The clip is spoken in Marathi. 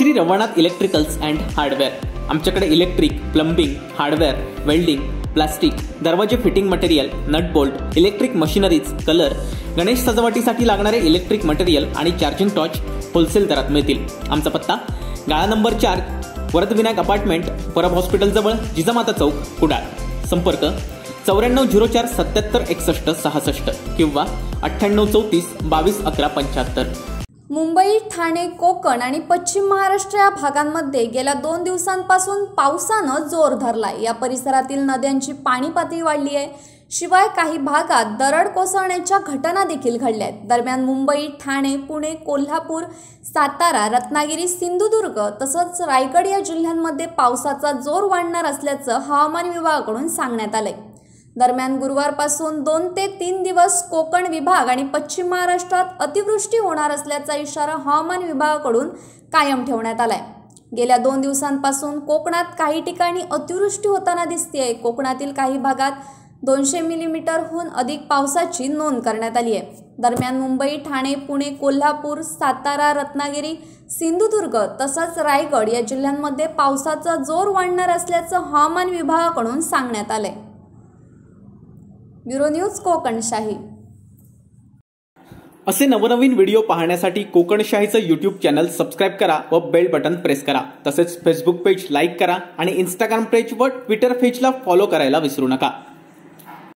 Shri Ravnath electricals and hardware. आमच्याकडे electric, plumbing, hardware, welding, plastic, दरवाजे fitting material, nut bolt, electric machineries, colour, Ganesh सजावटीसाठी लागणारे इलेक्ट्रिक मटेरियल आणि चार्जिंग टॉर्च होलसेल दरात मिळतील। आमचा पत्ता गाळा number 4, Varadvinayak apartment, Parab hospital जवळ, जिजामाता चौक, कुडाळ। संपर्क 9404 77 61 66 किंवा 9834 22 11 75। मुंबई, ठाणे, कोकण आणि पश्चिम महाराष्ट्र या भागांमध्ये गेल्या 2 दिवसांपासून पावसानं जोर धरलाय। या परिसरातील नद्यांची पाणी पातळी वाढली आहे। शिवाय काही भागात दरड कोसळण्याच्या घटना देखील घडल्या आहेत। दरम्यान मुंबई, ठाणे, पुणे, कोल्हापूर, सातारा, रत्नागिरी, सिंधुदुर्ग तसंच रायगड या जिल्ह्यांमध्ये पावसाचा जोर वाढणार असल्याचं हवामान विभागाकडून सांगण्यात आलंय। दरम्यान गुरुवारपासून 2 ते 3 दिवस कोकण विभाग आणि पश्चिम महाराष्ट्रात अतिवृष्टी होणार असल्याचा इशारा हवामान विभागाकडून कायम ठेवण्यात आलाय। गेल्या 2 दिवसांपासून कोकणात काही ठिकाणी अतिवृष्टी होताना दिसतेय। कोकणातील काही भागात 200 मिलीमीटरहून अधिक पावसाची नोंद करण्यात आली आहे। दरम्यान मुंबई, ठाणे, पुणे, कोल्हापूर, सातारा, रत्नागिरी, सिंधुदुर्ग तसंच रायगड या जिल्ह्यांमध्ये पावसाचा जोर वाढणार असल्याचं हवामान विभागाकडून सांगण्यात आलंय। Bureau news, Kokanshahi. असे नवनवीन व्हिडिओ पाहण्यासाठी कोकणशाहीचं यूट्यूब चॅनल सबस्क्राईब करा व बेल बटन प्रेस करा। तसेच फेसबुक पेज लाईक करा आणि इंस्टाग्राम पेज व ट्विटर पेजला फॉलो करायला विसरू नका।